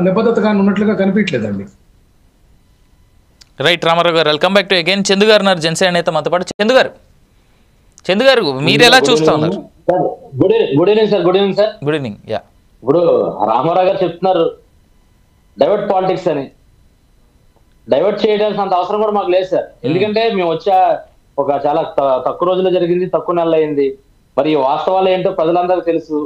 నిబద్ధతగా ఉన్నట్లుగా కనిపించలేదండి. రైట్ రామారావు గారు, welcome back to again. Chandu గారు ఉన్నారు, జనసేన నేత మనతో పాటు. చందు గారు మీరు ఎలా చూస్తా ఉన్నారు? Good evening sir. Good evening sir. Good evening. Yeah, ఇప్పుడు రామారావు గారు చెప్తున్నారు డైవర్ట్ పాలిటిక్స్ అని. డైవర్ట్ చేయడానికి అంత అవసరం కూడా మాకు లేదు సార్. ఎందుకంటే మేము వచ్చా ఒక చాలా తక్కువ రోజుల్లో జరిగింది, తక్కువ నెలలు అయింది. మరి ఈ వాస్తవాలు ఏంటో ప్రజలందరికీ తెలుసు.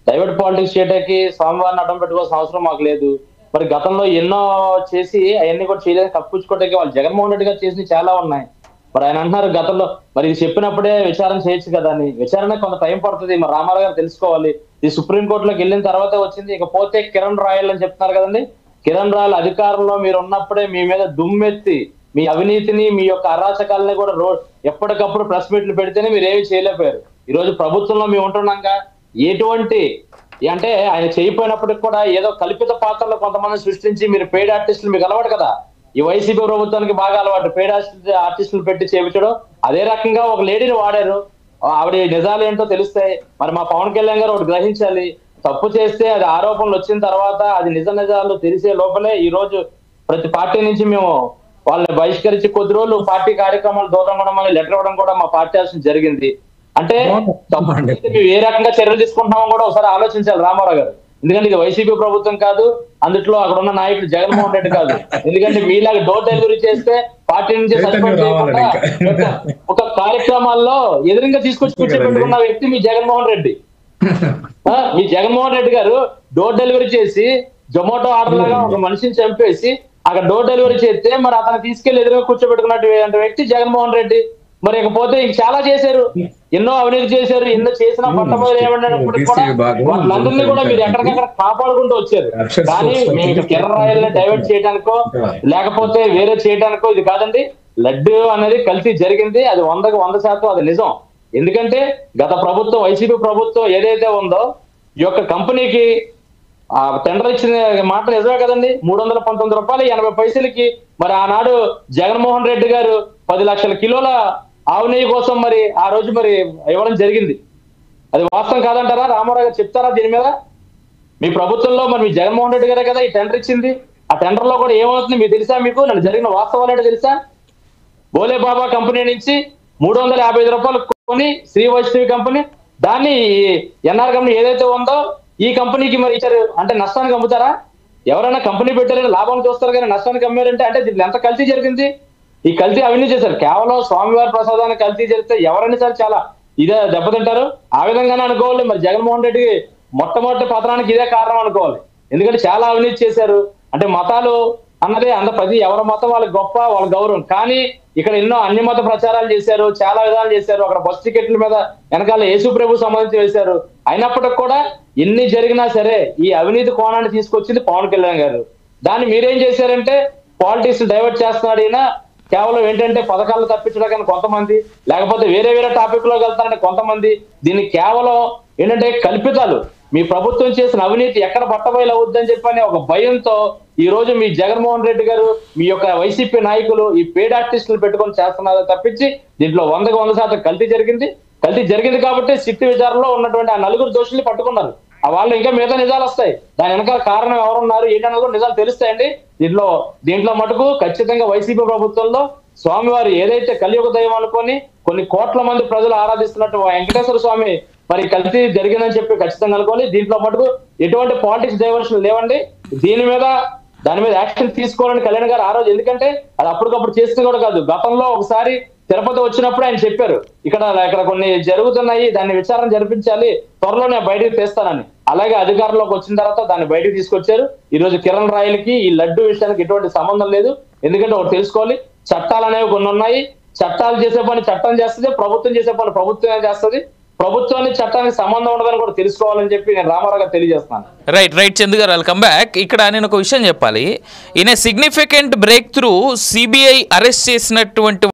డైవర్ట్ పాలిటిక్స్ చేయడానికి స్వామివారిని అడ్డం పెట్టుకోవాల్సిన అవసరం మాకు లేదు. మరి గతంలో ఎన్నో చేసి అవన్నీ కూడా చేయడానికి కప్పుచ్చుకోవడానికి వాళ్ళు జగన్మోహన్ రెడ్డి గారు చేసినవి చాలా ఉన్నాయి. మరి ఆయన అంటున్నారు గతంలో మరి ఇది చెప్పినప్పుడే విచారణ చేయొచ్చు కదా అని. విచారణ కొంత టైం పడుతుంది. మరి రామారావు గారు తెలుసుకోవాలి. ఇది సుప్రీంకోర్టులోకి వెళ్ళిన తర్వాత వచ్చింది. ఇకపోతే కిరణ్ రాయల్ అని చెప్తున్నారు కదండి. కిరణ్ రాయల్ అధికారంలో మీరు ఉన్నప్పుడే మీ మీద దుమ్మెత్తి మీ అవినీతిని, మీ యొక్క అరాచకాలని కూడా ఎప్పటికప్పుడు ప్రెస్ మీట్లు పెడితేనే మీరు ఏమి చేయలేకపోయారు. ఈ రోజు ప్రభుత్వంలో మేము ఉంటున్నాక ఎటువంటి అంటే ఆయన చేయకపోయినప్పటికి కూడా ఏదో కల్పిత పాత్రలో కొంతమంది సృష్టించి మీరు పెయిడ్ ఆర్టిస్టులు మీకు అలవాటు కదా. ఈ వైసీపీ ప్రభుత్వానికి బాగా అలవాటు పెయిడ్ ఆర్టిస్టులు పెట్టి చేయించడం. అదే రకంగా ఒక లేడీని వాడారు. ఆవిడ నిజాలు ఏంటో తెలుస్తాయి. మరి మా పవన్ కళ్యాణ్ గారు ఒకటి గ్రహించాలి. తప్పు చేస్తే అది ఆరోపణలు వచ్చిన తర్వాత అది నిజాలు తెలిసే లోపలే ఈ రోజు ప్రతి పార్టీ నుంచి మేము వాళ్ళని బహిష్కరించి కొద్ది రోజులు పార్టీ కార్యక్రమాలు దూరం అవ్వడం అని లెటర్ ఇవ్వడం కూడా మా పార్టీ ఆఫీస్ జరిగింది. అంటే మేము ఏ రకంగా చర్యలు తీసుకుంటున్నామో కూడా ఒకసారి ఆలోచించాలి రామారావు గారు. ఎందుకంటే ఇది వైసీపీ ప్రభుత్వం కాదు, అందుట్లో అక్కడ ఉన్న నాయకుడు జగన్మోహన్ రెడ్డి కాదు. ఎందుకంటే మీలాగా డోర్ డెలివరీ చేస్తే పార్టీ నుంచి సస్పెండ్ చేయకుండా ఒక కార్యక్రమాల్లో ఎదురుగా తీసుకొచ్చి కూర్చోబెట్టుకున్న వ్యక్తి మీ జగన్మోహన్ రెడ్డి. మీ జగన్మోహన్ రెడ్డి గారు డోర్ డెలివరీ చేసి జొమాటో ఆర్డర్ లాగా ఒక మనిషిని చంపేసి అక్కడ డోర్ డెలివరీ చేస్తే మరి అతను తీసుకెళ్లి ఎదురుగా కూర్చోబెట్టుకున్నట్టు వ్యక్తి జగన్మోహన్ రెడ్డి. మరి ఇకపోతే ఇంక చాలా చేశారు, ఎన్నో అవినీతి చేశారు. ఎన్నో చేసినా పట్టబోలు ఏమన్నప్పటికీ కూడా వాళ్ళందరినీ కూడా మీరు ఎక్కడికక్కడ కాపాడుకుంటూ వచ్చారు. కానీ మీకు కిరణ్ రాయల్ని డైవర్ట్ చేయడానికో లేకపోతే వేరే చేయడానికో ఇది కాదండి. లడ్డు అనేది కల్తీ జరిగింది. అది 100% అది నిజం. ఎందుకంటే గత ప్రభుత్వం వైసీపీ ప్రభుత్వం ఏదైతే ఉందో ఈ యొక్క కంపెనీకి ఆ టెండర్ ఇచ్చిన మాట నిజమే కదండి. 319 రూపాయలు 80 పైసలకి మరి ఆనాడు జగన్మోహన్ రెడ్డి గారు 10 లక్షల కిలోల ఆవు నెయ్యి కోసం మరి ఆ రోజు మరి ఇవ్వడం జరిగింది. అది వాస్తవం కాదంటారా? రామారావు గారు చెప్తారా దీని మీద? మీ ప్రభుత్వంలో మరి మీ జగన్మోహన్ రెడ్డి గారే కదా ఈ టెండర్ ఇచ్చింది. ఆ టెండర్ లో కూడా ఏమవుతుంది మీకు తెలుసా? మీకు నన్ను జరిగిన వాస్తవాలు ఏంటో తెలుసా? బోలే బాబా కంపెనీ నుంచి 355 రూపాయలు కొని శ్రీ వైష్ణవి కంపెనీ దాన్ని ఎన్ఆర్ కంపెనీ ఏదైతే ఉందో ఈ కంపెనీకి మరి ఇచ్చారు. అంటే నష్టానికి అమ్ముతారా? ఎవరైనా కంపెనీ పెట్టారని లాభం చూస్తారు కానీ నష్టానికి అమ్మారంటే అంటే దీంట్లో ఎంత కల్తీ జరిగింది? ఈ కల్తీ అవినీతి చేశారు. కేవలం స్వామివారి ప్రసాదాన్ని కల్తీ చేస్తే ఎవరైనా సరే చాలా ఇదే దెబ్బతింటారు. ఆ విధంగానే అనుకోవాలి. మరి జగన్మోహన్ రెడ్డి మొట్టమొదటి పతనానికి ఇదే కారణం అనుకోవాలి. ఎందుకంటే చాలా అవినీతి చేశారు. అంటే మతాలు అన్నదే ప్రతి ఎవరి మతం వాళ్ళకి గొప్ప, వాళ్ళ గౌరవం. కానీ ఇక్కడ ఎన్నో అన్ని మత ప్రచారాలు చేశారు, చాలా విధాలు చేశారు. అక్కడ బస్ టికెట్ల మీద వెనకాల యేసు ప్రభు సంబంధించి వేశారు. అయినప్పటికి కూడా ఎన్ని జరిగినా సరే ఈ అవినీతి కోణాన్ని తీసుకొచ్చింది పవన్ కళ్యాణ్ గారు. దాన్ని మీరేం చేశారంటే పాలిటిక్స్ డైవర్ట్ చేస్తున్నాడు ఈయన. కేవలం ఏంటంటే పథకాలు తప్పించడానికి కొంతమంది, లేకపోతే వేరే టాపిక్ లోకి వెళ్తారని కొంతమంది. దీన్ని కేవలం ఏంటంటే కల్పితాలు. మీ ప్రభుత్వం చేసిన అవినీతి ఎక్కడ పట్టబయలు అవుద్దని చెప్పని ఒక భయంతో ఈ రోజు మీ జగన్మోహన్ రెడ్డి గారు మీ యొక్క వైసీపీ నాయకులు ఈ పేడ్ ఆర్టిస్టులు పెట్టుకొని చేస్తున్నారు తప్పించి దీంట్లో 100% కల్తీ జరిగింది కాబట్టి సిట్ విచారణలో ఉన్నటువంటి ఆ 4 దోషుల్ని పట్టుకున్నారు. ఆ వాళ్ళు ఇంకా మిగతా నిజాలు వస్తాయి. దాని వెనకాల కారణం ఎవరున్నారు ఏంటన్నది కూడా నిజాలు తెలుస్తాయండి. దీంట్లో మటుకు ఖచ్చితంగా వైసీపీ ప్రభుత్వంలో స్వామివారు ఏదైతే కలియుగ దైవం అనుకొని కొన్ని కోట్ల మంది ప్రజలు ఆరాధిస్తున్నట్టు వెంకటేశ్వర స్వామి మరి కల్తీ జరిగిందని చెప్పి ఖచ్చితంగా అనుకోవాలి. దీంట్లో మటుకు ఎటువంటి పాలిటిక్స్ డైవర్షన్ లేవండి. దాని మీద యాక్షన్ తీసుకోవాలని కళ్యాణ్ గారు ఆ రోజు, ఎందుకంటే అది అప్పటికప్పుడు చేస్తే కూడా కాదు. గతంలో ఒకసారి తిరుపతి వచ్చినప్పుడు ఆయన చెప్పారు ఇక్కడ కొన్ని జరుగుతున్నాయి, దాన్ని విచారణ జరిపించాలి, త్వరలో నేను బయటకు తెస్తానని. అలాగే అధికారంలోకి వచ్చిన తర్వాత దాన్ని బయటకు తీసుకొచ్చారు. ఈ రోజు కిరణ్ రాయల్కి ఈ లడ్డు విషయానికి ఎటువంటి సంబంధం లేదు. ఎందుకంటే ఒకటి తెలుసుకోవాలి, చట్టాలు అనేవి కొన్ని ఉన్నాయి. చట్టాలు చేసే పని చట్టం చేస్తుంది, ప్రభుత్వం చేసే పని ప్రభుత్వమే చేస్తుంది. ప్రభుత్వానికి చట్టానికి సంబంధం ఉండదని కూడా తెలుసుకోవాలని చెప్పి నేను రామారావు గారు తెలియజేస్తున్నాను. రైట్ చందు గారు, వెల్కమ్ బ్యాక్. ఇక్కడ నేను ఒక విషయం చెప్పాలి. In a significant break through CBI arrest చేసినటువంటి